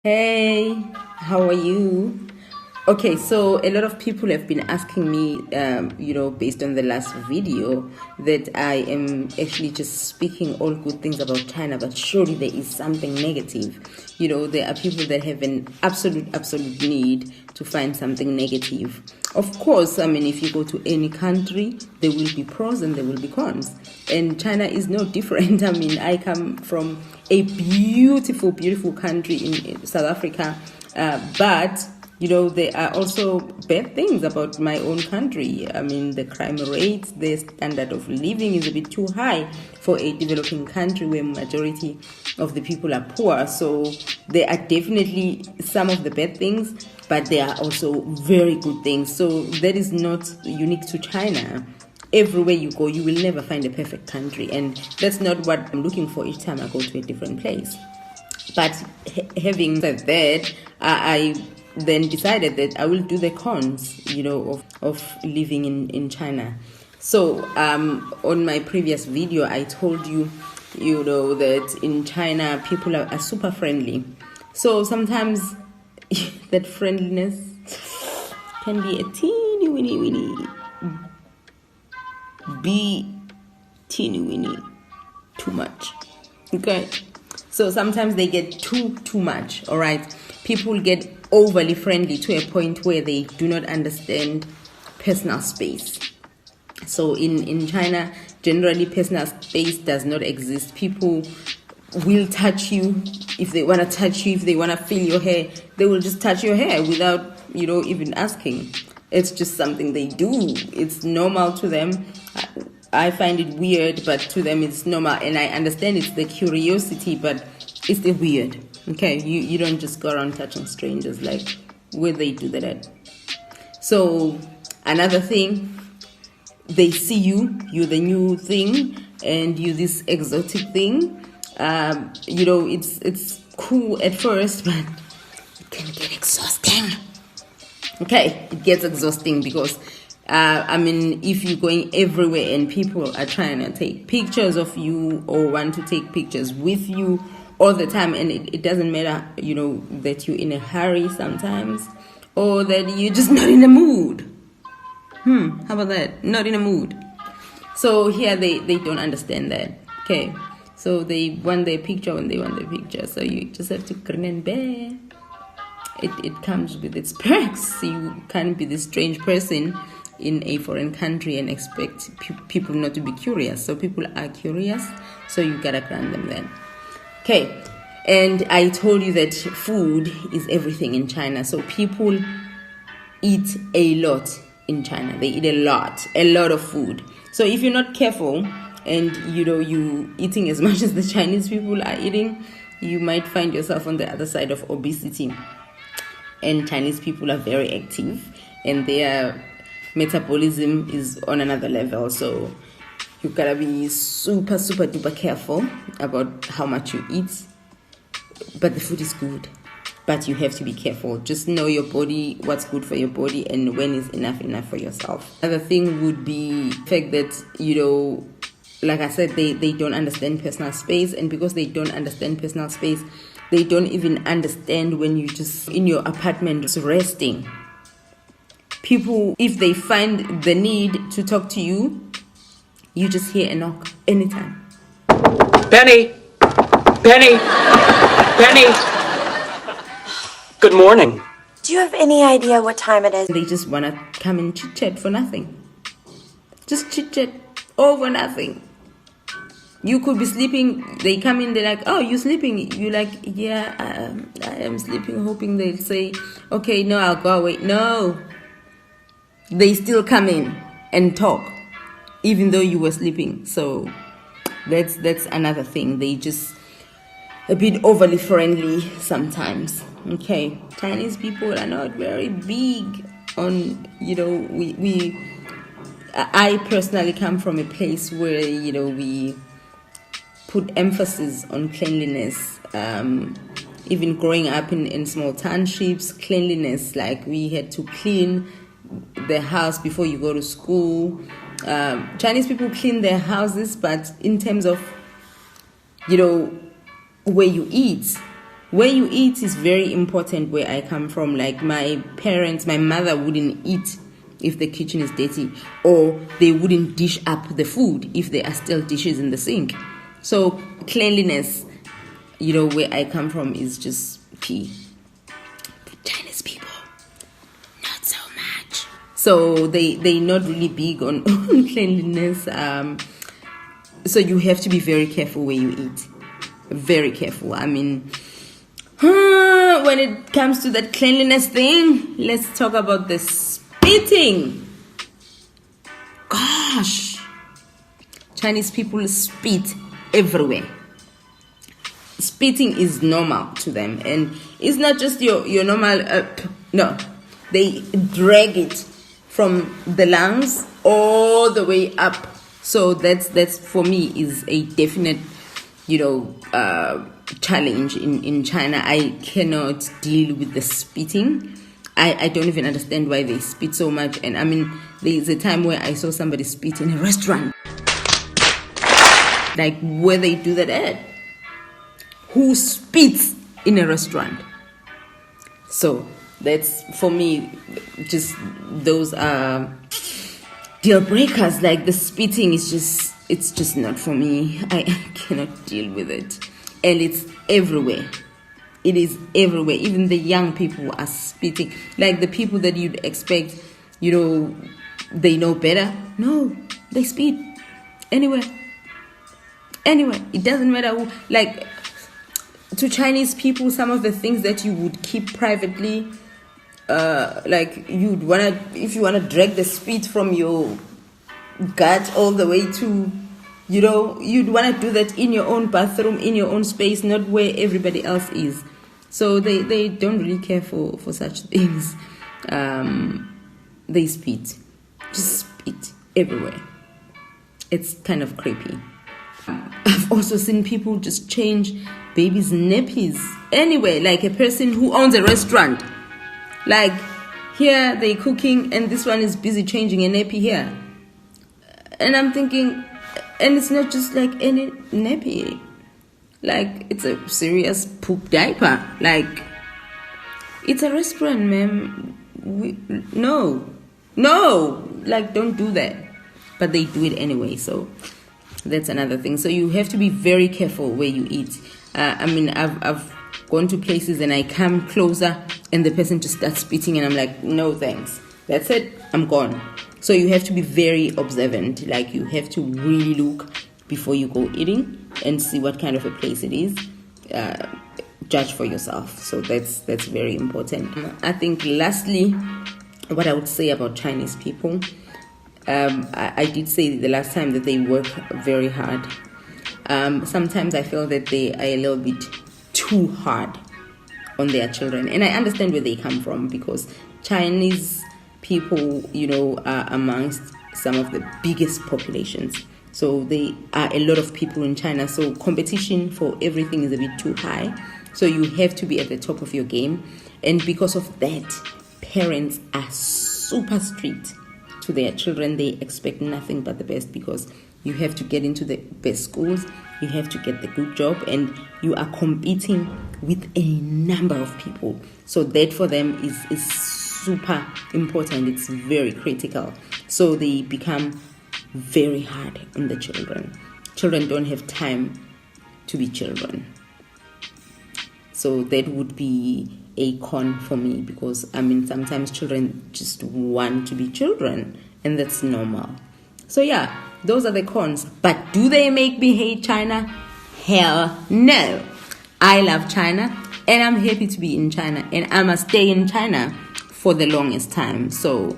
Hey, how are you? Okay, so a lot of people have been asking me, based on the last video, that I am actually just speaking all good things about China, but surely there is something negative. There are people that have an absolute need to find something negative. Of course, if you go to any country, there will be pros and there will be cons. And China is no different. I come from a beautiful, beautiful country in South Africa, but there are also bad things about my own country. The crime rate, the standard of living is a bit too high for a developing country where majority of the people are poor. So there are definitely some of the bad things, but there are also very good things. So that is not unique to China. Everywhere you go, you will never find a perfect country. And that's not what I'm looking for each time I go to a different place. But having said that, I then decided that I will do the cons, of living in China. So on my previous video, I told you, that in China, people are super friendly. So sometimes that friendliness can be a teeny weeny too much. Okay? So sometimes they get too much, all right? People get overly friendly to a point where they do not understand personal space. So in China, generally personal space does not exist. People will touch you if they want to touch you, if they want to feel your hair, they will just touch your hair without, even asking. It's just something they do. It's normal to them. I find it weird, but to them it's normal. And I understand it's the curiosity, but it's the weird. Okay, you don't just go around touching strangers like where they do that at. So another thing, they see you're the new thing, and you this exotic thing. It's cool at first, but it can get exhausting. Okay, it gets exhausting because if you're going everywhere and people are trying to take pictures of you or want to take pictures with you all the time, and it doesn't matter, that you're in a hurry sometimes or that you're just not in the mood. How about that? Not in a mood. So here they don't understand that. Okay, so they want their picture when they want their picture. So you just have to grin and bear. It comes with its perks. You can't be this strange person in a foreign country and expect people not to be curious. So people are curious, so you gotta grant them that. Okay, and I told you that food is everything in China. So people eat a lot in China. They eat a lot of food. So if you're not careful and you eating as much as the Chinese people are eating, you might find yourself on the other side of obesity. And Chinese people are very active and their metabolism is on another level. So you gotta be super duper careful about how much you eat. But the food is good, but you have to be careful. Just know your body, what's good for your body, and when is enough for yourself. Another thing would be the fact that, like I said, they don't understand personal space. And because they don't understand personal space, they don't even understand when you just in your apartment just resting. People, if they find the need to talk to you, you just hear a knock anytime. Penny! Good morning. Do you have any idea what time it is? They just want to come and chit-chat for nothing. Just chit-chat over nothing. You could be sleeping, they come in, they're like, oh, you sleeping? You're like, yeah, I am sleeping, hoping they'll say, okay, no, I'll go away. No. They still come in and talk, even though you were sleeping. So that's another thing. They just a bit overly friendly sometimes. Okay, Chinese people are not very big on, I personally come from a place where, we put emphasis on cleanliness. Even growing up in small townships, cleanliness, like we had to clean the house before you go to school. Chinese people clean their houses, but in terms of, where you eat, where you eat is very important where I come from. Like my mother wouldn't eat if the kitchen is dirty, or they wouldn't dish up the food if there are still dishes in the sink. So cleanliness, where I come from is just key. But Chinese people, not so much. So they're not really big on cleanliness. So you have to be very careful where you eat. Very careful. I mean, when it comes to that cleanliness thing, let's talk about the spitting. Gosh, Chinese people spit everywhere. Spitting is normal to them, and it's not just your normal. No, they drag it from the lungs all the way up. So that's for me is a definite, challenge in China. I cannot deal with the spitting. I don't even understand why they spit so much. And I mean, there's a time where I saw somebody spit in a restaurant. Like, where they do that at? Who spits in a restaurant? So that's, for me, just those are deal breakers. Like the spitting is it's just not for me. I cannot deal with it. And it's everywhere. It is everywhere. Even the young people are spitting. Like the people that you'd expect, they know better. No, they spit anywhere. Anywhere. It doesn't matter who. Like, to Chinese people, some of the things that you would keep privately, like if you wanna drag the spit from your gut all the way to, you'd wanna do that in your own bathroom, in your own space, not where everybody else is. So they don't really care for such things. They spit, just spit everywhere. It's kind of creepy. I've also seen people just change babies' nappies anyway, like a person who owns a restaurant. Like, here they're cooking and this one is busy changing a nappy here. And I'm thinking, and it's not just like any nappy. Like, it's a serious poop diaper. Like, it's a restaurant, ma'am. No. Like, don't do that. But they do it anyway, so that's another thing. So you have to be very careful where you eat. I've gone to places and I come closer and the person just starts spitting and I'm like, no thanks. That's it. I'm gone. So you have to be very observant. Like, you have to really look before you go eating and see what kind of a place it is. Judge for yourself. So that's very important. I think lastly, what I would say about Chinese people, I did say the last time that they work very hard. Sometimes I feel that they are a little bit too hard on their children. And I understand where they come from, because Chinese people, are amongst some of the biggest populations. So there are a lot of people in China. So competition for everything is a bit too high. So you have to be at the top of your game. And because of that, parents are super strict to their children. They expect nothing but the best, because you have to get into the best schools, you have to get the good job, and you are competing with a number of people. So that for them is super important. It's very critical. So they become very hard on the children. Children don't have time to be children. So that would be a con for me, because sometimes children just want to be children, and that's normal. So yeah, those are the cons. But do they make me hate China? Hell no. I love China and I'm happy to be in China, and I must stay in China for the longest time. So